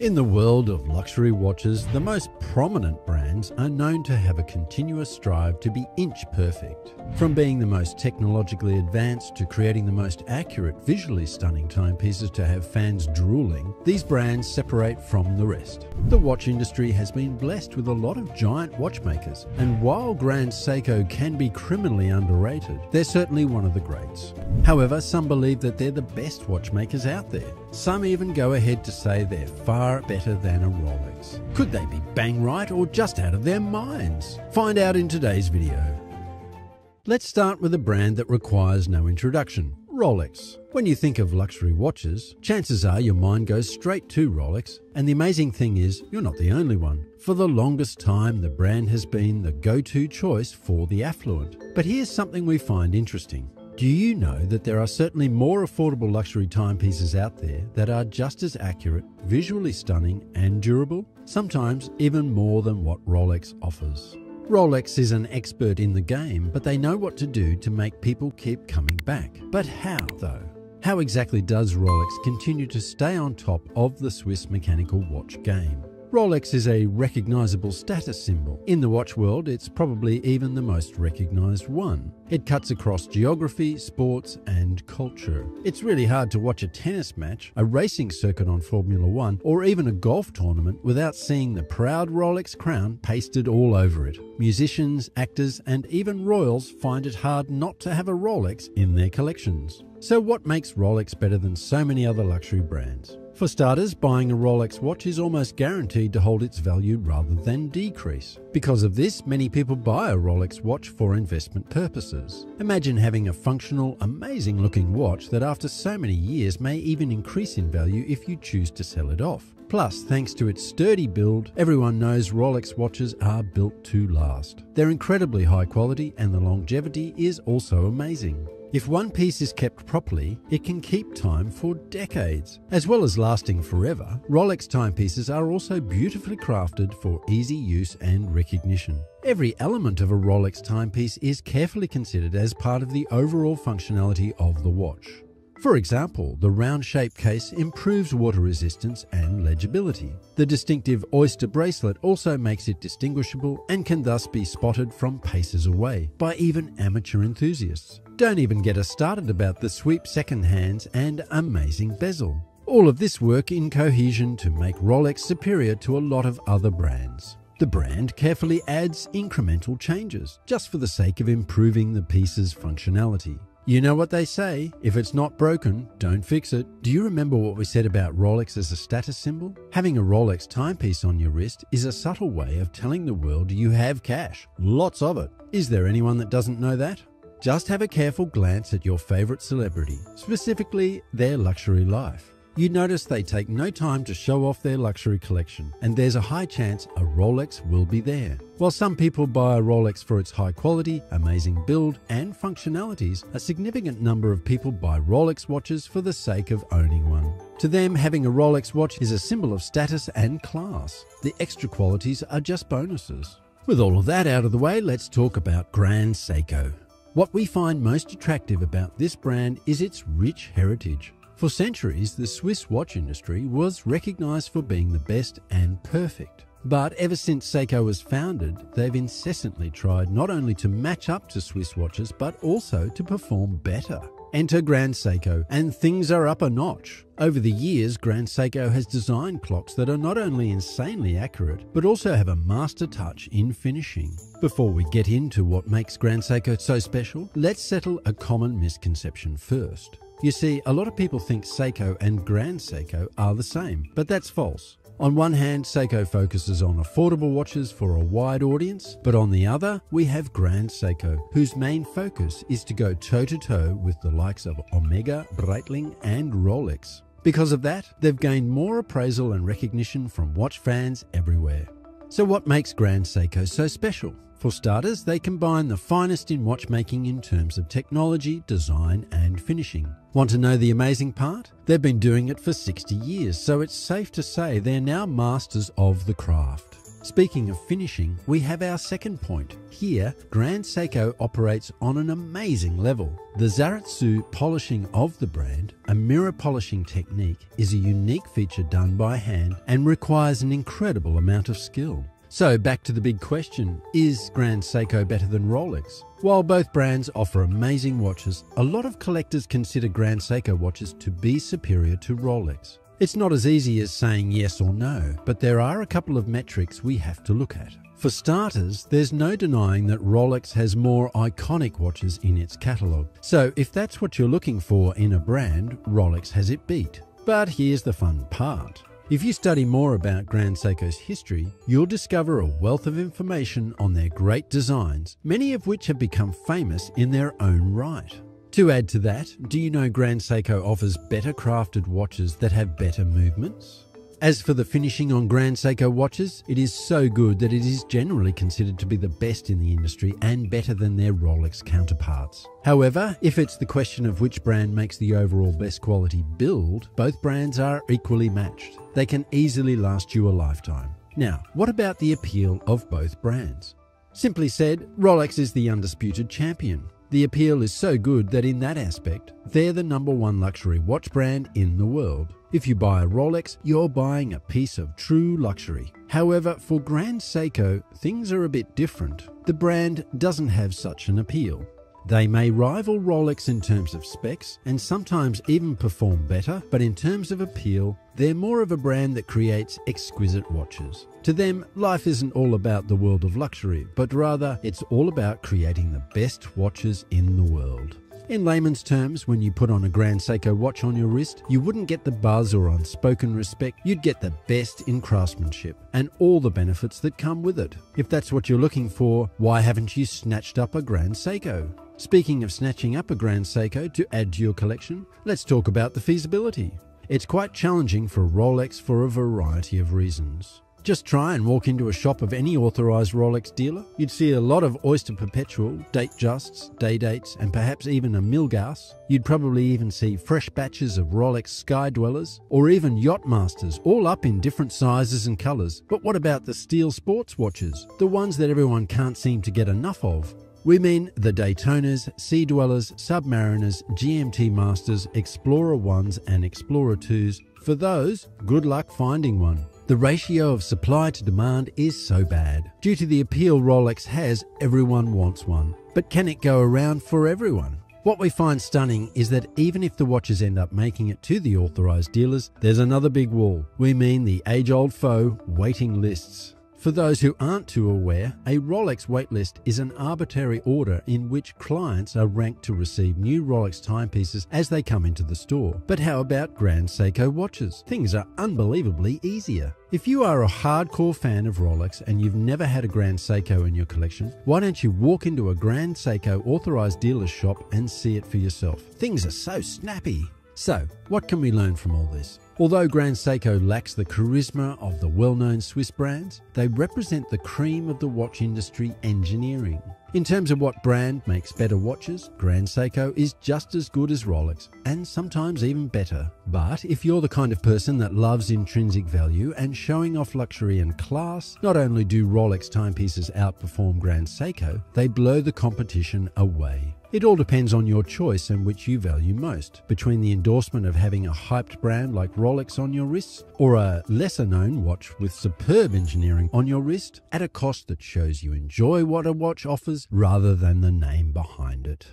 In the world of luxury watches, the most prominent brands are known to have a continuous strive to be inch perfect. From being the most technologically advanced to creating the most accurate, visually stunning timepieces to have fans drooling, these brands separate from the rest. The watch industry has been blessed with a lot of giant watchmakers, and while Grand Seiko can be criminally underrated, they're certainly one of the greats. However, some believe that they're the best watchmakers out there. Some even go ahead to say they're far better than a Rolex. Could they be bang right or just out of their minds? Find out in today's video. Let's start with a brand that requires no introduction, Rolex. When you think of luxury watches, chances are your mind goes straight to Rolex, and the amazing thing is, you're not the only one. For the longest time, the brand has been the go-to choice for the affluent. But here's something we find interesting. Do you know that there are certainly more affordable luxury timepieces out there that are just as accurate, visually stunning, and durable? Sometimes even more than what Rolex offers. Rolex is an expert in the game, but they know what to do to make people keep coming back. But how, though? How exactly does Rolex continue to stay on top of the Swiss mechanical watch game? Rolex is a recognizable status symbol. In the watch world, it's probably even the most recognized one. It cuts across geography, sports, and culture. It's really hard to watch a tennis match, a racing circuit on Formula One, or even a golf tournament without seeing the proud Rolex crown pasted all over it. Musicians, actors, and even royals find it hard not to have a Rolex in their collections. So what makes Rolex better than so many other luxury brands? For starters, buying a Rolex watch is almost guaranteed to hold its value rather than decrease. Because of this, many people buy a Rolex watch for investment purposes. Imagine having a functional, amazing-looking watch that after so many years may even increase in value if you choose to sell it off. Plus, thanks to its sturdy build, everyone knows Rolex watches are built to last. They're incredibly high quality and the longevity is also amazing. If one piece is kept properly, it can keep time for decades. As well as lasting forever, Rolex timepieces are also beautifully crafted for easy use and recognition. Every element of a Rolex timepiece is carefully considered as part of the overall functionality of the watch. For example, the round-shaped case improves water resistance and legibility. The distinctive oyster bracelet also makes it distinguishable and can thus be spotted from paces away by even amateur enthusiasts. Don't even get us started about the sweep second hands and amazing bezel. All of this work in cohesion to make Rolex superior to a lot of other brands. The brand carefully adds incremental changes just for the sake of improving the piece's functionality. You know what they say, if it's not broken, don't fix it. Do you remember what we said about Rolex as a status symbol? Having a Rolex timepiece on your wrist is a subtle way of telling the world you have cash. Lots of it. Is there anyone that doesn't know that? Just have a careful glance at your favorite celebrity, specifically their luxury life. You notice they take no time to show off their luxury collection, and there's a high chance a Rolex will be there. While some people buy a Rolex for its high quality, amazing build, and functionalities, a significant number of people buy Rolex watches for the sake of owning one. To them, having a Rolex watch is a symbol of status and class. The extra qualities are just bonuses. With all of that out of the way, let's talk about Grand Seiko. What we find most attractive about this brand is its rich heritage. For centuries, the Swiss watch industry was recognized for being the best and perfect. But ever since Seiko was founded, they've incessantly tried not only to match up to Swiss watches, but also to perform better. Enter Grand Seiko, and things are up a notch. Over the years, Grand Seiko has designed clocks that are not only insanely accurate, but also have a master touch in finishing. Before we get into what makes Grand Seiko so special, let's settle a common misconception first. You see, a lot of people think Seiko and Grand Seiko are the same, but that's false. On one hand, Seiko focuses on affordable watches for a wide audience, but on the other, we have Grand Seiko, whose main focus is to go toe-to-toe with the likes of Omega, Breitling, and Rolex. Because of that, they've gained more appraisal and recognition from watch fans everywhere. So what makes Grand Seiko so special? For starters, they combine the finest in watchmaking in terms of technology, design, and finishing. Want to know the amazing part? They've been doing it for 60 years, so it's safe to say they're now masters of the craft. Speaking of finishing, we have our second point. Here, Grand Seiko operates on an amazing level. The Zaratsu polishing of the brand, a mirror polishing technique, is a unique feature done by hand and requires an incredible amount of skill. So back to the big question, is Grand Seiko better than Rolex? While both brands offer amazing watches, a lot of collectors consider Grand Seiko watches to be superior to Rolex. It's not as easy as saying yes or no, but there are a couple of metrics we have to look at. For starters, there's no denying that Rolex has more iconic watches in its catalogue. So if that's what you're looking for in a brand, Rolex has it beat. But here's the fun part. If you study more about Grand Seiko's history, you'll discover a wealth of information on their great designs, many of which have become famous in their own right. To add to that, do you know Grand Seiko offers better crafted watches that have better movements? As for the finishing on Grand Seiko watches, it is so good that it is generally considered to be the best in the industry and better than their Rolex counterparts. However, if it's the question of which brand makes the overall best quality build, both brands are equally matched. They can easily last you a lifetime. Now, what about the appeal of both brands? Simply said, Rolex is the undisputed champion. The appeal is so good that in that aspect, they're the #1 luxury watch brand in the world. If you buy a Rolex, you're buying a piece of true luxury. However, for Grand Seiko, things are a bit different. The brand doesn't have such an appeal. They may rival Rolex in terms of specs and sometimes even perform better, but in terms of appeal, they're more of a brand that creates exquisite watches. To them, life isn't all about the world of luxury, but rather it's all about creating the best watches in the world. In layman's terms, when you put on a Grand Seiko watch on your wrist, you wouldn't get the buzz or unspoken respect, you'd get the best in craftsmanship and all the benefits that come with it. If that's what you're looking for, why haven't you snatched up a Grand Seiko? Speaking of snatching up a Grand Seiko to add to your collection, let's talk about the feasibility. It's quite challenging for Rolex for a variety of reasons. Just try and walk into a shop of any authorised Rolex dealer. You'd see a lot of Oyster Perpetual, date justs, day dates, and perhaps even a Milgauss. You'd probably even see fresh batches of Rolex Sky Dwellers, or even Yacht Masters, all up in different sizes and colours. But what about the steel sports watches? The ones that everyone can't seem to get enough of? We mean the Daytonas, Sea Dwellers, Submariners, GMT Masters, Explorer 1s and Explorer 2s. For those, good luck finding one. The ratio of supply to demand is so bad. Due to the appeal Rolex has, everyone wants one. But can it go around for everyone? What we find stunning is that even if the watches end up making it to the authorised dealers, there's another big wall. We mean the age-old foe, waiting lists. For those who aren't too aware, a Rolex waitlist is an arbitrary order in which clients are ranked to receive new Rolex timepieces as they come into the store. But how about Grand Seiko watches? Things are unbelievably easier. If you are a hardcore fan of Rolex and you've never had a Grand Seiko in your collection, why don't you walk into a Grand Seiko authorized dealer's shop and see it for yourself? Things are so snappy. So, what can we learn from all this? Although Grand Seiko lacks the charisma of the well-known Swiss brands, they represent the cream of the watch industry engineering. In terms of what brand makes better watches, Grand Seiko is just as good as Rolex, and sometimes even better. But if you're the kind of person that loves intrinsic value and showing off luxury and class, not only do Rolex timepieces outperform Grand Seiko, they blow the competition away. It all depends on your choice and which you value most, between the endorsement of having a hyped brand like Rolex on your wrists, or a lesser-known watch with superb engineering on your wrist, at a cost that shows you enjoy what a watch offers rather than the name behind it.